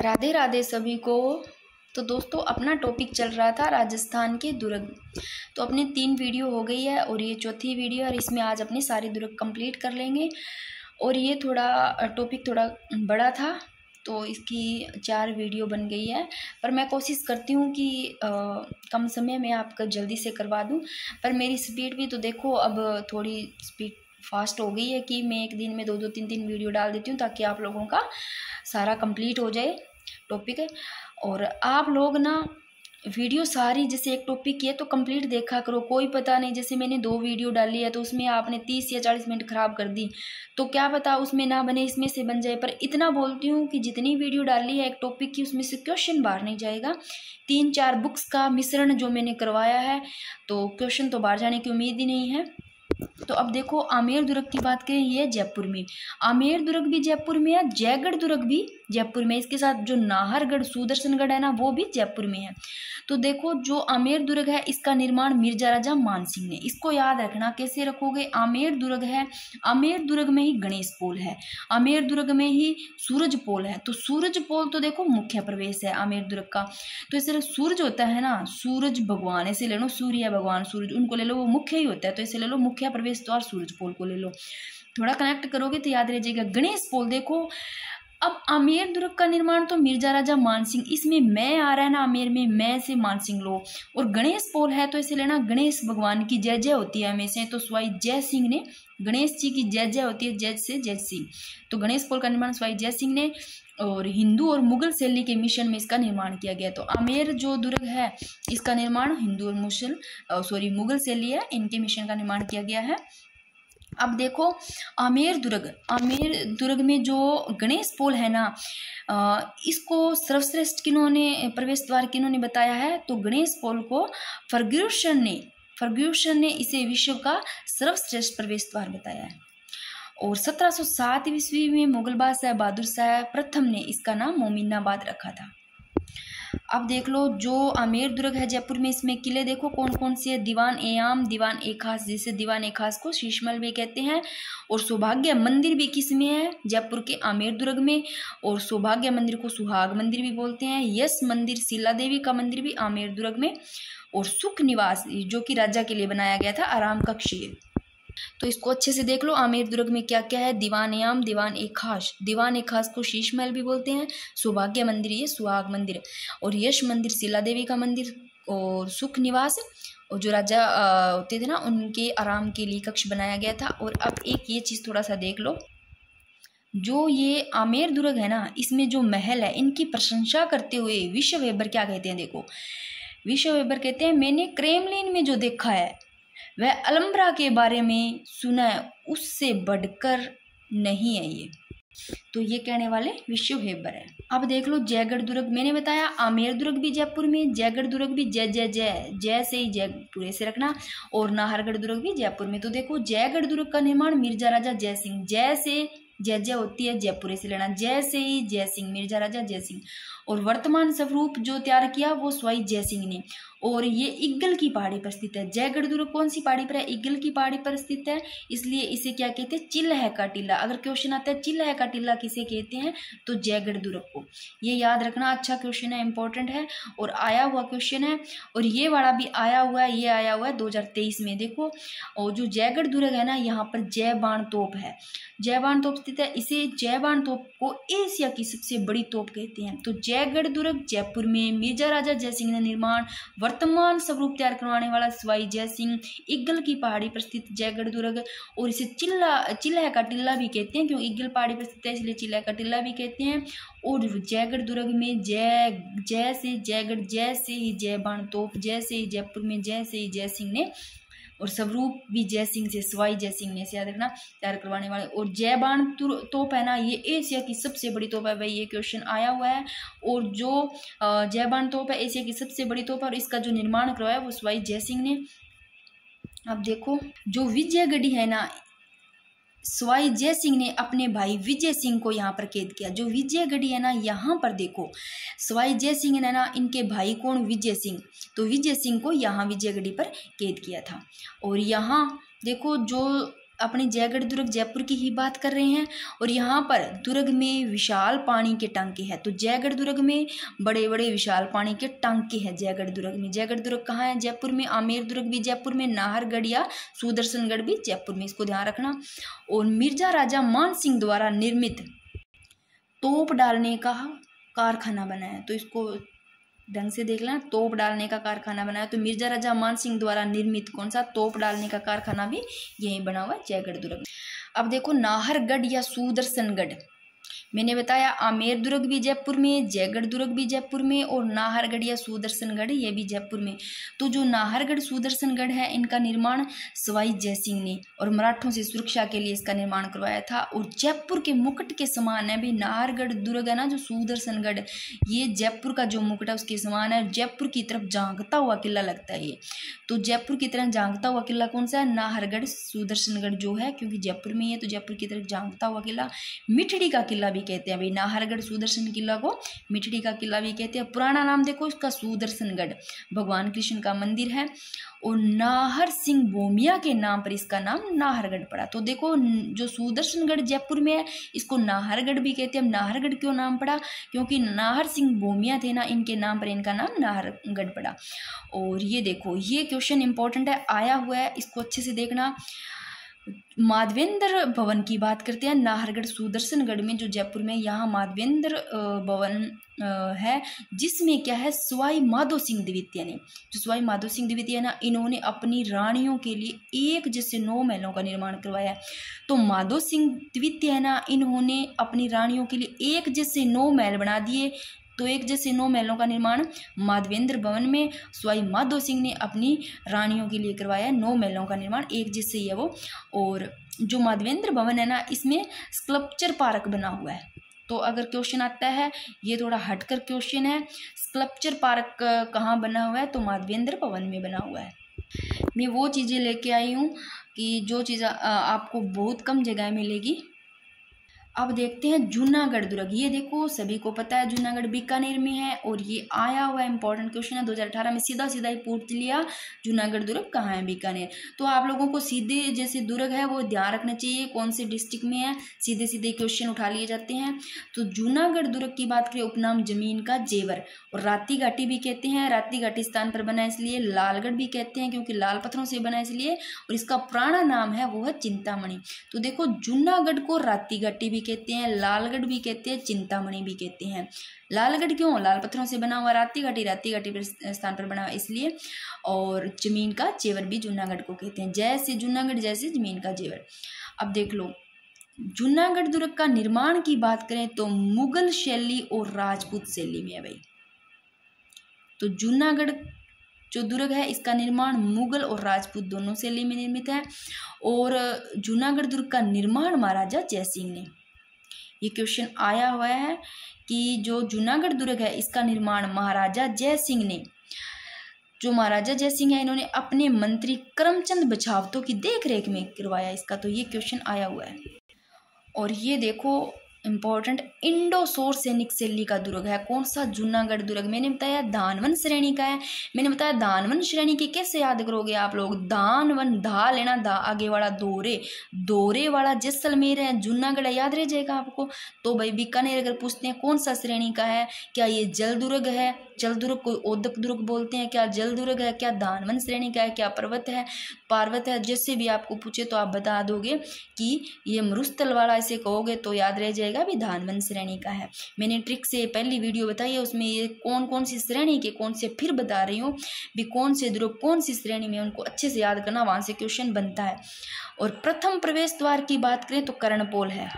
राधे राधे सभी को। तो दोस्तों अपना टॉपिक चल रहा था राजस्थान के दुर्ग। तो अपने 3 वीडियो हो गई है और ये चौथी वीडियो है और इसमें आज अपने सारे दुर्ग कंप्लीट कर लेंगे। और ये टॉपिक थोड़ा बड़ा था तो इसकी 4 वीडियो बन गई है, पर मैं कोशिश करती हूँ कि कम समय में आपका जल्दी से करवा दूँ। पर मेरी स्पीड भी तो देखो अब थोड़ी स्पीड फास्ट हो गई है कि मैं एक दिन में 2-2 3-3 वीडियो डाल देती हूँ ताकि आप लोगों का सारा कंप्लीट हो जाए टॉपिक है। और आप लोग ना वीडियो सारी जैसे एक टॉपिक की है तो कंप्लीट देखा करो। कोई पता नहीं जैसे मैंने 2 वीडियो डाली है तो उसमें आपने 30 या 40 मिनट खराब कर दी तो क्या पता उसमें ना बने इसमें से बन जाए। पर इतना बोलती हूँ कि जितनी वीडियो डाली है एक टॉपिक की उसमें से क्वेश्चन बाहर नहीं जाएगा। 3-4 बुक्स का मिश्रण जो मैंने करवाया है तो क्वेश्चन तो बाहर जाने की उम्मीद ही नहीं है। तो अब देखो आमेर दुर्ग की बात करें, ये जयपुर में। आमेर दुर्ग भी जयपुर में है, जयगढ़ दुर्ग भी जयपुर में। इसके साथ जो नाहरगढ़ सुदर्शनगढ़ है ना वो भी जयपुर में है। तो देखो जो आमेर दुर्ग है इसका निर्माण मिर्जा राजा मानसिंह ने। इसको याद रखना, कैसे रखोगे। आमेर दुर्ग है, आमेर दुर्ग में ही गणेश पोल है, आमेर दुर्ग में ही सूरज पोल है। तो सूरज पोल तो देखो मुख्य प्रवेश है आमेर दुर्ग का। तो इसे सूरज होता है ना, सूरज भगवान ऐसे ले लो, सूर्य भगवान सूरज उनको ले लो, वो मुख्य ही होता है। तो ऐसे ले लो मुख्य प्रवेश द्वार सूरज पोल को ले लो, थोड़ा कनेक्ट करोगे तो याद रह जाएगा। गणेश पोल देखो, अब आमेर दुर्ग का निर्माण तो मिर्जा राजा मानसिंह, इसमें मैं आ रहा है ना आमेर में, मैं से मानसिंह लो। और गणेश पोल है तो इसे लेना गणेश भगवान की जय जय होती है हमेशा। तो स्वाई जय सिंह ने, गणेश जी की जय जय होती है, जय से जय सिंह। तो गणेश पोल का निर्माण स्वाई जय सिंह ने और हिंदू और मुगल शैली के मिशन में इसका निर्माण किया गया। तो आमेर जो दुर्ग है इसका निर्माण हिंदू और मुगल शैली है, इनके मिशन का निर्माण किया गया है। अब देखो आमेर दुर्ग में जो गणेश पोल है ना, इसको सर्वश्रेष्ठ किन्होंने प्रवेश द्वार किन्होंने बताया है। तो गणेश पोल को फर्ग्यूसन ने इसे विश्व का सर्वश्रेष्ठ प्रवेश द्वार बताया है। और 1707 ईस्वी में मुगल बादशाह बहादुर शाह प्रथम ने इसका नाम मोमिनाबाद रखा था। अब देख लो जो आमेर दुर्ग है जयपुर में, इसमें किले देखो कौन कौन से है। दीवान ए आम, दीवान ए खास, जिसे दीवान ए खास को शीशमहल भी कहते हैं। और सौभाग्य मंदिर भी किस में है, जयपुर के आमेर दुर्ग में। और सौभाग्य मंदिर को सुहाग मंदिर भी बोलते हैं। यश मंदिर, शीला देवी का मंदिर भी आमेर दुर्ग में। और सुख निवास जो कि राजा के लिए बनाया गया था, आराम कक्ष। तो इसको अच्छे से देख लो आमेर दुर्ग में क्या क्या है। दीवान ए आम, दीवान ए खास को शीश महल भी बोलते हैं। सौभाग्य मंदिर ये सुहाग मंदिर। और यश मंदिर शीला देवी का मंदिर। और सुख निवास और जो राजा होते थे ना उनके आराम के लिए कक्ष बनाया गया था। और अब एक ये चीज़ थोड़ा सा देख लो, जो ये आमेर दुर्ग है ना इसमें जो महल है इनकी प्रशंसा करते हुए विश्व वेबर क्या कहते हैं। देखो विश्व वेबर कहते हैं, मैंने क्रेमलिन में जो देखा है वह अलंब्रा के बारे में सुना है, उससे बढ़कर नहीं है ये। तो ये कहने वाले विश्व वेबर है। अब देख लो जयगढ़ दुर्ग, मैंने बताया आमेर दुर्ग भी जयपुर में, जयगढ़ दुर्ग भी जय जय जय, जय से ही जयपुर से रखना। और नाहरगढ़ दुर्ग भी जयपुर में। तो देखो जयगढ़ दुर्ग का निर्माण मिर्जा राजा जय सिंह, जय से जय जय होती है जयपुर से लेना, जय से ही जय सिंह, मिर्जा राजा जय सिंह। और वर्तमान स्वरूप जो तैयार किया वो स्वाई जय सिंह ने। और ये इग्गल की पहाड़ी पर स्थित है। जयगढ़ दुर्ग कौन सी पहाड़ी पर है, इग्गल की पहाड़ी पर स्थित है, इसलिए इसे क्या कहते हैं, चिल्ह का टीला। अगर क्वेश्चन आता है चिल्ह का टीला किसे कहते हैं तो जयगढ़ दुर्ग को। ये याद रखना, अच्छा क्वेश्चन है, इंपॉर्टेंट है और आया हुआ क्वेश्चन है। और ये वाला भी आया हुआ है, ये आया हुआ है 2023 में। देखो और जो जयगढ़ दुर्ग है ना यहाँ पर जय बाण तोप है, जय बाण तोप स्थित है। इसे जय बाण तोप को एशिया की सबसे बड़ी तोप कहते हैं। तो जयगढ़ दुर्ग जयपुर में, मिर्जा राजा जय सिंह ने निर्माण, वर्तमान स्वरूप तैयार करवाने वाला स्वाई जय सिंह, इग्गल की पहाड़ी पर स्थित जयगढ़ दुर्ग। और इसे चिल्ह का टिल्ला भी कहते हैं क्योंकि इग्गल पहाड़ी पर स्थित है इसलिए चिल्ह का टिल्ला भी कहते हैं। और जयगढ़ दुर्ग में जय से जयगढ़, जय से ही जय बाण तोप, जय से ही जयपुर में, जय से ही जय सिंह ने। और स्वरूप भी जय सिंह से, स्वाई जय सिंह ने, याद रखना, तैयार करवाने वाले। और जय बाण तोप है ना ये एशिया की सबसे बड़ी तोप है भाई, ये क्वेश्चन आया हुआ है। और जो जय बाण तोप है एशिया की सबसे बड़ी तोप है और इसका जो निर्माण करवाया वो स्वाई जय सिंह ने। अब देखो जो विजयगढ़ी है ना, स्वाई जय सिंह ने अपने भाई विजय सिंह को यहाँ पर कैद किया। जो विजयगढ़ी है ना यहाँ पर देखो स्वाई जय सिंह ने ना इनके भाई कौन, विजय सिंह, तो विजय सिंह को यहाँ विजयगढ़ी पर कैद किया था। और यहाँ देखो जो अपने जयगढ़ दुर्ग जयपुर की ही बात कर रहे हैं और यहाँ पर दुर्ग में विशाल पानी के टांके हैं। तो जयगढ़ दुर्ग में बड़े बड़े विशाल पानी के टांके हैं जयगढ़ दुर्ग में। जयगढ़ दुर्ग कहाँ है? जयपुर में। आमेर दुर्ग भी जयपुर में, नाहरगढ़ या सुदर्शनगढ़ भी जयपुर में, इसको ध्यान रखना। और मिर्जा राजा मान सिंह द्वारा निर्मित तोप डालने का कारखाना बनाया। तो इसको ढंग से देख लेना, तोप डालने का कारखाना बनाया। तो मिर्जा राजा मान सिंह द्वारा निर्मित कौन सा? तोप डालने का कारखाना भी यहीं बना हुआ है जयगढ़ दुर्ग। अब देखो नाहरगढ़ या सुदर्शनगढ़, मैंने बताया आमेर दुर्ग भी जयपुर में, जयगढ़ दुर्ग भी जयपुर में और नाहरगढ़ या सुदर्शनगढ़ ये भी जयपुर में। तो जो नाहरगढ़ सुदर्शनगढ़ है इनका निर्माण सवाई जयसिंह ने और मराठों से सुरक्षा के लिए इसका निर्माण करवाया था। और जयपुर के मुकुट के समान है भी नाहरगढ़ दुर्ग है ना, जो सुदर्शनगढ़, ये जयपुर का जो मुकुट है उसके समान है। जयपुर की तरफ झांकता हुआ किला लगता है ये। तो जयपुर की तरफ झांकता हुआ किला कौन सा है? नाहरगढ़ सुदर्शनगढ़ जो है, क्योंकि जयपुर में ही है तो जयपुर की तरफ झांकता हुआ किला। मिठड़ी का किला कहते हैं भाई, नाहरगढ़ सुदर्शन किला को मिठड़ी का किला भी कहते हैं। पुराना नाम देखो इसका सुदर्शनगढ़, भगवान कृष्ण का मंदिर है। और नाहर सिंह भूमिया के नाम पर इसका नाम नाहरगढ़ पड़ा। तो देखो जो सुदर्शनगढ़ जयपुर में है इसको नाहरगढ़ भी कहते हैं। अब नाहरगढ़ क्यों नाम पड़ा? क्योंकि नाहर सिंह भूमिया थे ना, इनके नाम पर इनका नाम नाहरगढ़ पड़ा। और ये देखो ये क्वेश्चन इंपॉर्टेंट है, आया हुआ है, इसको अच्छे से देखना। माधवेंद्र भवन की बात करते हैं नाहरगढ़ सुदर्शनगढ़ में, जो जयपुर में, यहाँ माधवेंद्र भवन है जिसमें क्या है? सवाई माधो सिंह द्वितीय ने, जो सवाई माधो सिंह द्वितीय ना, इन्होंने अपनी रानियों के लिए एक जैसे 9 महलों का निर्माण करवाया है। तो माधो सिंह द्वितीय है ना, इन्होंने अपनी रानियों के लिए एक जैसे 9 महल बना दिए। तो एक जैसे 9 महलों का निर्माण माधवेंद्र भवन में सवाई माधो सिंह ने अपनी रानियों के लिए करवाया है। 9 महलों का निर्माण एक जैसे ही है वो। और जो माधवेंद्र भवन है ना, इसमें स्कल्पचर पार्क बना हुआ है। तो अगर क्वेश्चन आता है, ये थोड़ा हटकर क्वेश्चन है, स्कल्पचर पार्क कहाँ बना हुआ है? तो माधवेंद्र भवन में बना हुआ है। मैं वो चीज़ें लेके आई हूँ कि जो चीज़ आपको बहुत कम जगह मिलेगी। अब देखते हैं जूनागढ़ दुर्ग। ये देखो सभी को पता है जूनागढ़ बीकानेर में है और ये आया हुआ इंपॉर्टेंट क्वेश्चन है 2018 में, सीधा सीधा ही पूछ लिया जूनागढ़ दुर्ग कहाँ है? बीकानेर। तो आप लोगों को सीधे जैसे दुर्ग है वो ध्यान रखना चाहिए कौन से डिस्ट्रिक्ट में है, सीधे सीधे क्वेश्चन उठा लिए जाते हैं। तो जूनागढ़ दुर्ग की बात करें, उपनाम जमीन का जेवर, और राती घाटी भी कहते हैं, राती घाटी स्थान पर बना इसलिए। लालगढ़ भी कहते हैं क्योंकि लाल पत्थरों से बना इसलिए। और इसका पुराना नाम है वो है चिंतामणि। तो देखो जूनागढ़ को राती घाटी कहते हैं, लालगढ़ भी कहते हैं, चिंतामणि भी कहते हैं। लालगढ़ क्यों? लाल पत्थरों से बना हुआ, राती घाटी पर स्थान पर बना हुआ इसलिए। और जमीन का जेवर भी जूनागढ़ को कहते हैं, जैसे जूनागढ़ जैसे जमीन का जेवर। अब देख लो जूनागढ़ दुर्ग का निर्माण की बात करें तो मुगल शैली और राजपूत शैली में है भाई। तो जूनागढ़ जो दुर्ग है इसका निर्माण मुगल और राजपूत दोनों शैली में निर्मित है। और जूनागढ़ दुर्ग का निर्माण महाराजा जयसिंह ने, ये क्वेश्चन आया हुआ है कि जो जूनागढ़ दुर्ग है इसका निर्माण महाराजा जयसिंह ने, जो महाराजा जयसिंह है इन्होंने अपने मंत्री करमचंद बछावतों की देखरेख में करवाया इसका। तो ये क्वेश्चन आया हुआ है। और ये देखो इंपॉर्टेंट इंडो सोर सैनिक शैली का दुर्ग है कौन सा? जूनागढ़ दुर्ग। मैंने बताया दानवन श्रेणी का है। मैंने बताया दानवन श्रेणी के कैसे याद करोगे आप लोग? दानवन, धा लेना, धा आगे वाला दोरे, दोरे वाला जैसलमेर है, जूनागढ़ याद रह जाएगा आपको। तो भाई बीकानेर अगर पूछते हैं कौन सा श्रेणी का है, क्या ये जल दुर्ग है? जल दुर्ग कोई ओदक दुर्ग बोलते हैं, क्या जल दुर्ग है? क्या दानवन श्रेणी का है? क्या पर्वत है, पार्वत है? जैसे भी आपको पूछे तो आप बता दोगे कि ये मरुस्थल वाला, ऐसे कहोगे तो याद रह जाएगा भी दानवन श्रेणी का है। मैंने ट्रिक से पहली वीडियो बताई है उसमें ये कौन कौन सी श्रेणी के कौन से, फिर बता रही हूँ भी कौन से दुर्ग कौन सी श्रेणी में, उनको अच्छे से याद करना, वहां से क्वेश्चन बनता है। और प्रथम प्रवेश द्वार की बात करें तो कर्णपोल है।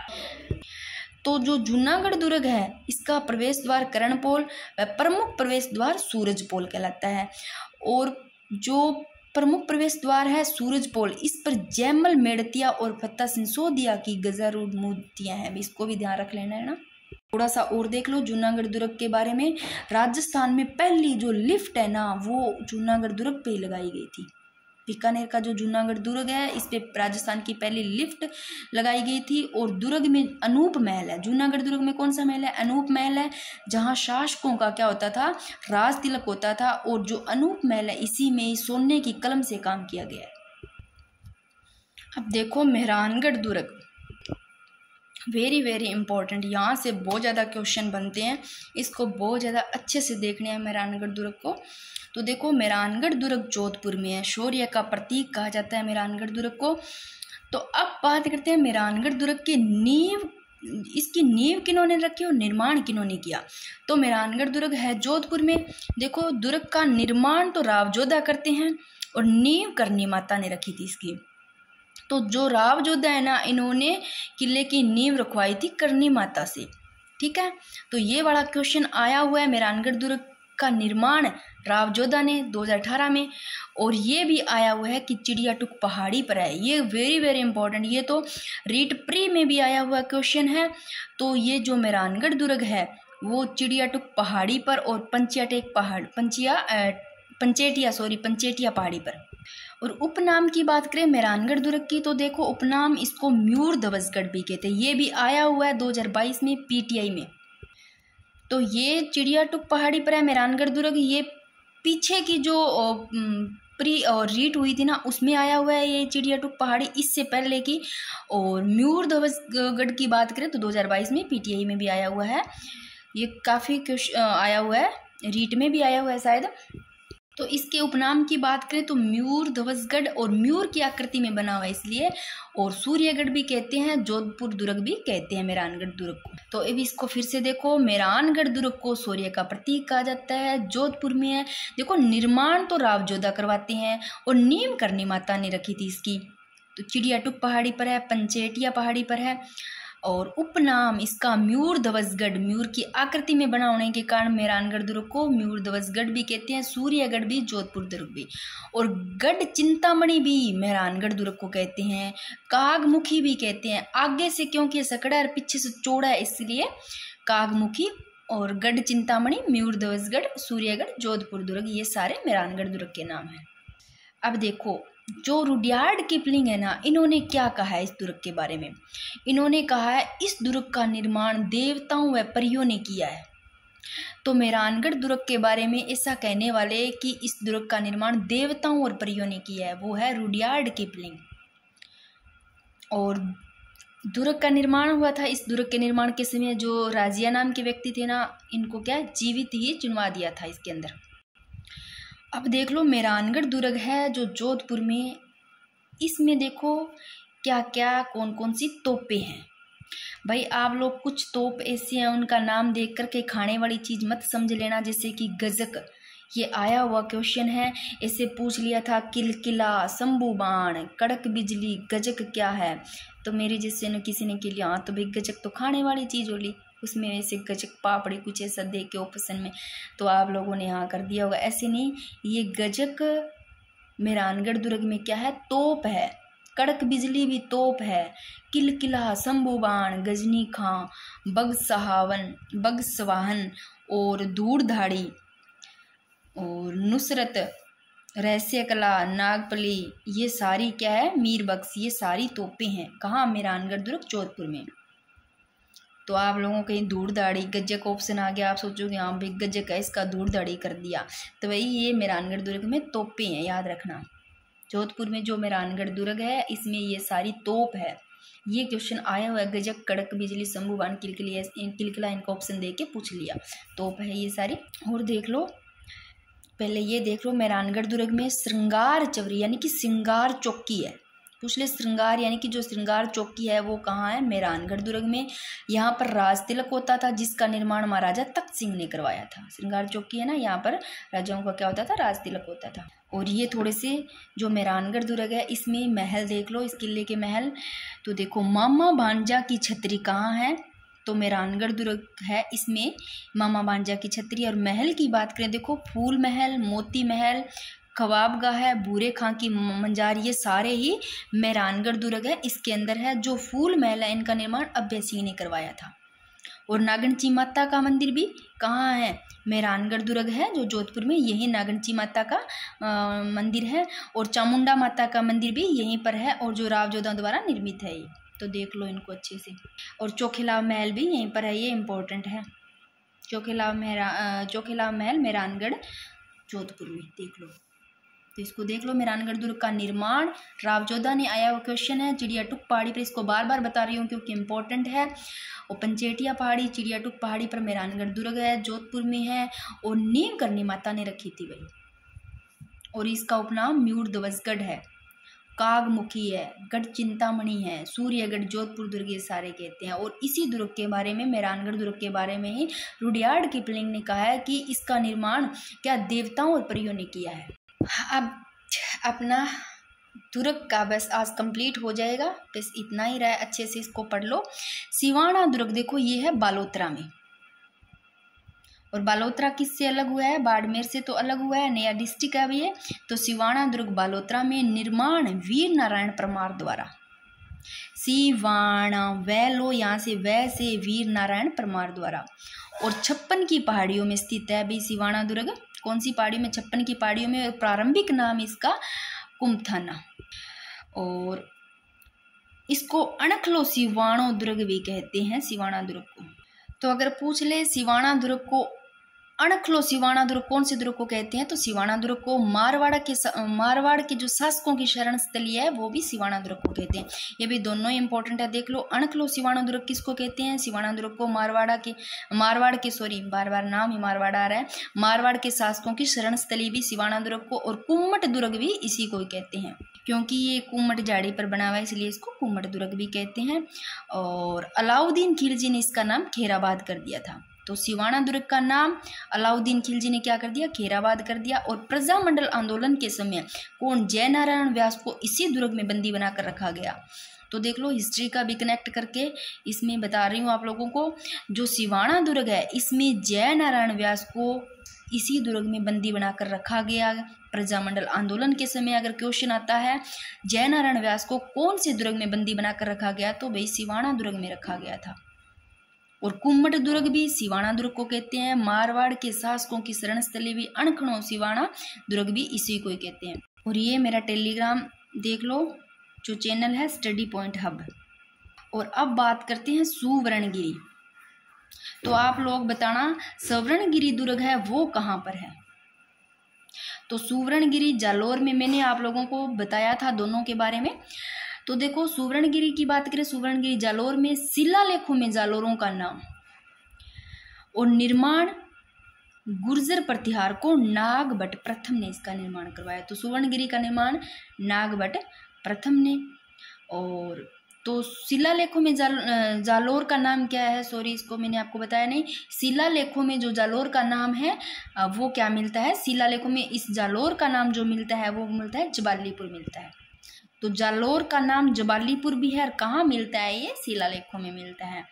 तो जो जूनागढ़ दुर्ग है इसका प्रवेश द्वार कर्णपोल व प्रमुख प्रवेश द्वार सूरजपोल कहलाता है। और जो प्रमुख प्रवेश द्वार है सूरजपोल, इस पर जयमल मेड़तिया और फत्ता सिंसोदिया की गजारूढ़ मूर्तियां हैं, इसको भी ध्यान रख लेना है ना। थोड़ा सा और देख लो जूनागढ़ दुर्ग के बारे में। राजस्थान में पहली जो लिफ्ट है ना वो जूनागढ़ दुर्ग पे लगाई गई थी। बीकानेर का जो जूनागढ़ दुर्ग है इस पे राजस्थान की पहली लिफ्ट लगाई गई थी। और दुर्ग में अनूप महल है। जूनागढ़ दुर्ग में कौन सा महल है? अनूप महल है, जहाँ शासकों का क्या होता था? राज तिलक होता था। और जो अनूप महल है इसी में सोने की कलम से काम किया गया है। अब देखो मेहरानगढ़ दुर्ग, वेरी वेरी इंपॉर्टेंट, यहाँ से बहुत ज़्यादा क्वेश्चन बनते हैं, इसको बहुत ज़्यादा अच्छे से देखने हैं मेहरानगढ़ दुर्ग को। तो देखो मेहरानगढ़ दुर्ग जोधपुर में है, शौर्य का प्रतीक कहा जाता है मेहरानगढ़ दुर्ग को। तो अब बात करते हैं मेहरानगढ़ दुर्ग की नींव, इसकी नींव किन्होंने रखी और निर्माण किन्होंने किया। तो मेहरानगढ़ दुर्ग है जोधपुर में। देखो दुर्ग का निर्माण तो राव जोधा करते हैं और नींव करनी माता ने रखी थी इसकी। तो जो राव जोधा है ना, इन्होंने किले की नींव रखवाई थी करनी माता से, ठीक है। तो ये वाला क्वेश्चन आया हुआ है, मेहरानगढ़ दुर्ग का निर्माण राव जोधा ने 2018 में। और ये भी आया हुआ है कि चिड़ियाटुक पहाड़ी पर है, ये वेरी वेरी इंपॉर्टेंट, ये तो रीट प्री में भी आया हुआ क्वेश्चन है। तो ये जो मेहरानगढ़ दुर्ग है वो चिड़ियाटुक पहाड़ी पर और पंचेटिया पहाड़ी पर। और उपनाम की बात करें मेहरानगढ़ दुर्ग की, तो देखो उपनाम इसको म्यूर ध्वजगढ़ भी कहते हैं, ये भी आया हुआ है 2022 में पीटीआई में। तो ये चिड़ियाटुक पहाड़ी पर है मेहरानगढ़ दुर्ग, ये पीछे की जो प्री और रीट हुई थी ना उसमें आया हुआ है ये चिड़ियाटुक पहाड़ी, इससे पहले की। और म्यूर ध्वजगढ़ की बात करें तो 2022 में पीटीआई में भी आया हुआ है, ये काफ़ी आया हुआ है, रीट में भी आया हुआ है शायद। तो इसके उपनाम की बात करें तो म्यूर ध्वजगढ़, और म्यूर की आकृति में बना हुआ है इसलिए, और सूर्यगढ़ भी कहते हैं, जोधपुर दुर्ग भी कहते हैं मेहरानगढ़ दुर्ग को। तो अब इसको फिर से देखो, मेहरानगढ़ दुर्ग को सूर्य का प्रतीक कहा जाता है, जोधपुर में है। देखो निर्माण तो राव जोधा करवाते हैं और नींव करनी माता ने रखी थी इसकी। तो चिड़ियाटुक पहाड़ी पर है, पंचेटिया पहाड़ी पर है। और उपनाम इसका म्यूर ध्वजगढ़, म्यूर की आकृति में बना होने के कारण मेहरानगढ़ दुर्ग को म्यूर ध्वजगढ़ भी कहते हैं, सूर्यगढ़ भी, जोधपुर दुर्ग भी। और गढ़ चिंतामणि भी मेहरानगढ़ दुर्ग को कहते हैं, कागमुखी भी कहते हैं, आगे से क्योंकि सकड़ा और पीछे से चौड़ा है इसलिए कागमुखी। और गढ़ चिंतामणि, म्यूर ध्वजगढ़, सूर्यगढ़, जोधपुर दुर्ग, ये सारे मेहरानगढ़ दुर्ग के नाम हैं। अब देखो जो रुडयार्ड किपलिंग है ना, इन्होंने क्या कहा है इस दुर्ग के बारे में। इन्होंने कहा है इस दुर्ग का निर्माण देवताओं व परियों ने किया है। तो मेहरानगढ़ दुर्ग के बारे में ऐसा कहने वाले कि इस दुर्ग का निर्माण देवताओं और परियों ने किया है, वो है रुडयार्ड किपलिंग। और दुर्ग का निर्माण हुआ था, इस दुर्ग के निर्माण के समय जो राजिया नाम के व्यक्ति थे ना, इनको क्या जीवित ही चुनवा दिया था इसके अंदर। अब देख लो मेहरानगढ़ दुर्ग है जो जोधपुर में, इसमें देखो क्या क्या कौन कौन सी तोपें हैं। भाई आप लोग कुछ तोप ऐसे हैं उनका नाम देख करके खाने वाली चीज़ मत समझ लेना, जैसे कि गजक, ये आया हुआ क्वेश्चन है, ऐसे पूछ लिया था किलकिला, शंभू बाण, कड़क बिजली, गजक क्या है। तो मेरे जैसे न किसी ने के लिए हाँ तो भाई गजक तो खाने वाली चीज़ होली, उसमें ऐसे गजक पापड़ी कुछ ऐसा दे के ऑप्शन में, तो आप लोगों ने हाँ कर दिया होगा, ऐसे नहीं। ये गजक मेहरानगढ़ दुर्ग में क्या है, तोप है, कड़क बिजली भी तोप है, किलकिला, शंभू बाण, गजनी खां, बगसवाहन और धूड़धाड़ी और नुसरत, रहस्य कला, नागपली, ये सारी क्या है, मीर बख्श, ये सारी तोपें हैं। कहाँ, मेहरानगढ़ दुर्ग जोधपुर में। तो आप लोगों कहीं धूड़ दाड़ी गज्जक ऑप्शन आ गया, आप सोचोगे हाँ भाई गज्जक है इसका धूड़ दाड़ी कर दिया, तो भाई ये मेहरानगढ़ दुर्ग में तोपें हैं, याद रखना। जोधपुर में जो मेहरानगढ़ दुर्ग है इसमें ये सारी तोप है। ये क्वेश्चन आया हुआ है, गजक, कड़क बिजली, शंभू बाण, किलकिला, इनका ऑप्शन दे के पूछ लिया, तोप है ये सारी। और देख लो पहले ये देख लो, मेहरानगढ़ दुर्ग में श्रृंगार चवरी यानी कि श्रृंगार चौकी है, पूछ ले श्रृंगार यानी कि जो श्रृंगार चौकी है वो कहाँ है, मेहरानगढ़ दुर्ग में। यहाँ पर राज तिलक होता था जिसका निर्माण महाराजा तख्त सिंह ने करवाया था। श्रृंगार चौकी है ना, यहाँ पर राजाओं का क्या होता था, राज तिलक होता था। और ये थोड़े से जो मेहरानगढ़ दुर्ग है इसमें महल देख लो, इस किले के महल। तो देखो मामा भांजा की छतरी कहाँ है, तो मेहरानगढ़ दुर्ग है, इसमें मामा भांजा की छतरी। और महल की बात करें, देखो फूल महल, मोती महल, खवाबगाह है, बूरे खां की मंजार, ये सारे ही मेहरानगढ़ दुर्ग है, इसके अंदर है। जो फूल महल है इनका निर्माण अभय सिंह ने करवाया था। और नागणची माता का मंदिर भी कहाँ है, मेहरानगढ़ दुर्ग है जो जोधपुर में, यही नागणची माता का मंदिर है। और चामुंडा माता का मंदिर भी यहीं पर है, और जो राव जोधा द्वारा निर्मित है ये, तो देख लो इनको अच्छे से। और चोखेलाव महल भी यहीं पर है, ये इम्पोर्टेंट है। चोखेलाव महल मेहरानगढ़ जोधपुर में, देख लो। तो इसको देख लो, मेहरानगढ़ दुर्ग का निर्माण राव जोधा ने, आया हुआ क्वेश्चन है। चिड़ियाटुक पहाड़ी पर, इसको बार बार बता रही हूँ क्योंकि इंपॉर्टेंट है। और पंचेटिया पहाड़ी, चिड़ियाटुक पहाड़ी पर मेहरानगढ़ दुर्ग है, जोधपुर में है। और नीम करनी माता ने रखी थी भाई, और इसका उपनाम म्यूट ध्वजगढ़ है, कागमुखी है, गढ़ चिंतामणि है, सूर्यगढ़, जोधपुर दुर्ग, ये सारे कहते हैं। और इसी दुर्ग के बारे में, मेहरानगढ़ दुर्ग के बारे में ही रुडयार्ड किपलिंग ने कहा है कि इसका निर्माण क्या देवताओं और परियों ने किया है। अब अपना दुर्ग का बस आज कंप्लीट हो जाएगा, बस इतना ही रहा, अच्छे से इसको पढ़ लो। सिवाना दुर्ग देखो, ये है बालोतरा में, और बालोतरा किससे अलग हुआ है? बाड़मेर से तो अलग हुआ है, नया डिस्ट्रिक्ट है ये। तो सिवाना दुर्ग बालोतरा में, निर्माण वीर नारायण परमार द्वारा। सिवाना वैलो, यहाँ से वै से वीर नारायण परमार द्वारा। और 56 की पहाड़ियों में स्थित है भी सिवाना दुर्ग। कौन सी पहाड़ियों में? 56 की पहाड़ियों में। प्रारंभिक नाम इसका कुमथाना, और इसको अणखलो सिवाणो दुर्ग भी कहते हैं, सिवाना दुर्ग को। तो अगर पूछ ले सिवाना दुर्ग को अणखलो सिवाना दुर्ग कौन से दुर्ग को कहते हैं, तो सिवाना दुर्ग को मारवाड़ के जो शासकों की शरण स्थली है वो भी सिवाना दुर्ग को कहते हैं। ये भी दोनों इंपॉर्टेंट है, देख लो। अणखलो सिवाना दुर्ग किसको कहते हैं? सिवाना दुर्ग को मारवाड़ के सॉरी बार बार नाम ही मारवाड़ आ रहा है, मारवाड़ के शासकों की शरण स्थली भी सिवाना दुर्ग को, और कुम्मट दुर्ग भी इसी को ही कहते हैं, क्योंकि ये कुम्मट झाड़ी पर बना हुआ है इसलिए इसको कुम्मट दुर्ग भी कहते हैं। और अलाउद्दीन खिलजी ने इसका नाम खेराबाद कर दिया था। तो सिवाना दुर्ग का नाम अलाउद्दीन खिलजी ने क्या कर दिया? खेराबाद कर दिया। और प्रजामंडल आंदोलन के समय कौन? जयनारायण व्यास को इसी दुर्ग में बंदी बनाकर रखा गया। तो देख लो, हिस्ट्री का भी कनेक्ट करके इसमें बता रही हूँ आप लोगों को। जो सिवाना दुर्ग है इसमें जयनारायण व्यास को इसी दुर्ग में बंदी बनाकर रखा गया प्रजामंडल आंदोलन के समय। अगर क्वेश्चन आता है जयनारायण व्यास को कौन से दुर्ग में बंदी बनाकर रखा गया, तो भाई सिवाना दुर्ग में रखा गया था। और कुम्मट दुर्ग भी सिवाना दुर्ग को कहते हैं। मारवाड़ के शासकों की शरण स्थली भी अणखलो सिवाना दुर्ग भी इसी को ही कहते हैं। और ये मेरा टेलीग्राम देख लो, जो चैनल है स्टडी पॉइंट हब। और अब बात करते हैं सुवर्णगिरी। तो आप लोग बताना, सुवर्णगिरी दुर्ग है वो कहाँ पर है? तो सुवर्णगिरी जालोर में, मैंने आप लोगों को बताया था दोनों के बारे में। तो देखो, सुवर्णगिरी की बात करें, सुवर्णगिरी जालोर में, शिलालेखों में जालोरों का नाम और निर्माण गुर्जर प्रतिहार को नागभट्ट प्रथम ने इसका निर्माण करवाया। तो सुवर्णगिरी का निर्माण नागभट्ट प्रथम ने। और तो शिलालेखों में जालोर का नाम क्या है? सॉरी, इसको मैंने आपको बताया नहीं। शिलालेखों में जो जालोर का नाम है वो क्या मिलता है? शिलालेखों में इस जालोर का नाम जो मिलता है वो मिलता है जबालीपुर मिलता है। तो जालोर का नाम जबालीपुर भी है, और कहाँ मिलता है? ये शिलालेखों में मिलता है।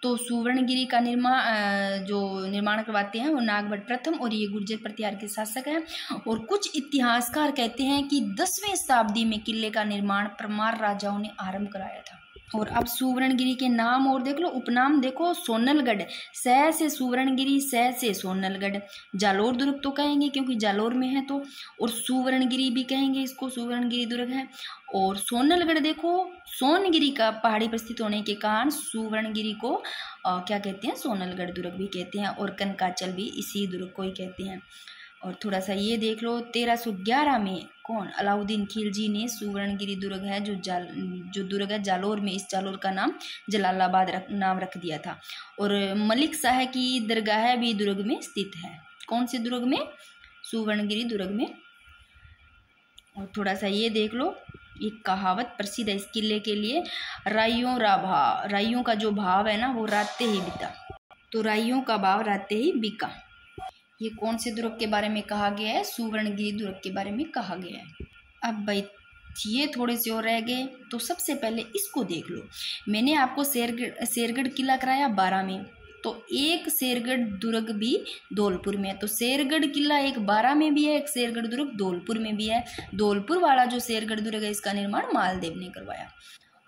तो सुवर्णगिरी का निर्माण करवाते हैं वो नागभट्ट प्रथम, और ये गुर्जर प्रतिहार के शासक हैं। और कुछ इतिहासकार कहते हैं कि 10वीं शताब्दी में किले का निर्माण परमार राजाओं ने आरंभ कराया था। और अब सुवर्णगिरी के नाम और देख लो, उपनाम देखो, सोनलगढ़, सह से सुवर्णगिरी, सह से सोनलगढ़। जालोर दुर्ग तो कहेंगे क्योंकि जालोर में है तो, और सुवर्णगिरी भी कहेंगे इसको, सुवर्णगिरी दुर्ग है। और सोनलगढ़ देखो, सोनगिरी का पहाड़ी पर स्थित होने के कारण सुवर्णगिरी को क्या कहते हैं? सोनलगढ़ दुर्ग भी कहते हैं। और कनकाचल भी इसी दुर्ग को ही कहते हैं। और थोड़ा सा ये देख लो, 1311 में कौन? अलाउद्दीन खिलजी ने सुवर्णगिरी दुर्ग है जो दुर्ग है जालोर में, इस जालोर का नाम जलालाबाद नाम रख दिया था। और मलिक शाह की दरगाह भी दुर्ग में स्थित है। कौन से दुर्ग में? सुवर्णगिरी दुर्ग में। और थोड़ा सा ये देख लो, एक कहावत प्रसिद्ध है इस किले के लिए, राइयों का जो भाव है ना वो राते ही बिका। तो राइयों का भाव राते ही बिका। ये कौन से दुर्ग के बारे में कहा गया है? सुवर्णगिरी दुर्ग के बारे में कहा गया है। अब भाई ये थोड़े से और रह गए, तो सबसे पहले इसको देख लो। मैंने आपको शेरगढ़ किला कराया 12 में, तो एक शेरगढ़ दुर्ग भी धौलपुर में है। तो शेरगढ़ किला एक 12 में भी है, एक शेरगढ़ दुर्ग धौलपुर में भी है। धौलपुर वाला जो शेरगढ़ दुर्ग है इसका निर्माण मालदेव ने करवाया।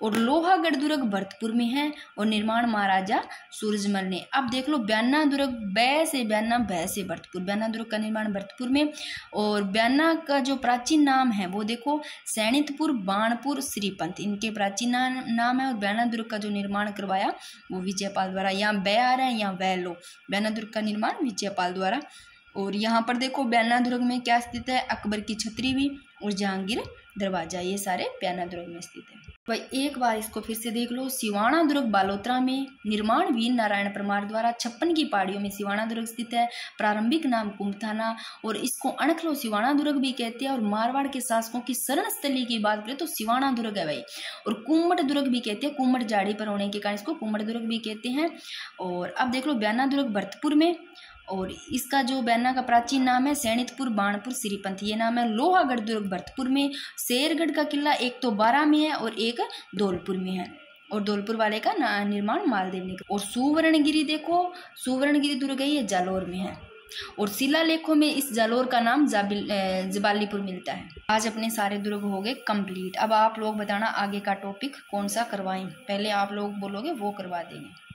और लोहागढ़ दुर्ग भरतपुर में है, और निर्माण महाराजा सूरजमल ने। अब देख लो, ब्याना दुर्ग, बै से ब्याना, भै से भरतपुर, ब्याना दुर्ग का निर्माण भरतपुर में। और ब्याना का जो प्राचीन नाम है वो देखो, सैनितपुर, बाणपुर, श्रीपंथ, इनके प्राचीन नाम है। और ब्याना दुर्ग का जो निर्माण करवाया वो विजयपाल द्वारा। यहाँ बै आ रहा है, यहाँ वैलो। ब्याना दुर्ग का निर्माण विजयपाल द्वारा और यहाँ पर देखो ब्याना दुर्ग में क्या स्थित है, अकबर की छतरी भी और जहांगीर दरवाजा, ये सारे ब्याना दुर्ग में स्थित है। भाई एक बार इसको फिर से देख लो। सिवाना दुर्ग बालोतरा में, निर्माण वीर नारायण परमार द्वारा। 56 की पहाड़ियों में सिवाना दुर्ग स्थित है। प्रारंभिक नाम कुंभथाना, और इसको अणखलो सिवाना दुर्ग भी कहते हैं। और मारवाड़ के शासकों की शरण स्थली की बात करें तो सिवाना दुर्ग है भाई। और कुम्मट दुर्ग भी कहते हैं, कुम्मट झाड़ी पर होने के कारण इसको कुम्मट दुर्ग भी कहते हैं। और अब देख लो ब्याना दुर्ग भरतपुर में, और इसका जो बैना का प्राचीन नाम है सैनितपुर बाणपुर श्रीपंथ, ये नाम है। लोहागढ़ दुर्ग भरतपुर में। शेरगढ़ का किला एक तो 12 में है और एक धौलपुर में है, और धौलपुर वाले का निर्माण मालदेव ने किया। और सुवर्णगिरी देखो, सुवर्णगिरी दुर्ग है, ये जालोर में है। और शिलालेखों में इस जालोर का नाम जबालीपुर मिलता है। आज अपने सारे दुर्ग हो गए कंप्लीट। अब आप लोग बताना आगे का टॉपिक कौन सा करवाएं, पहले आप लोग बोलोगे वो करवा देंगे।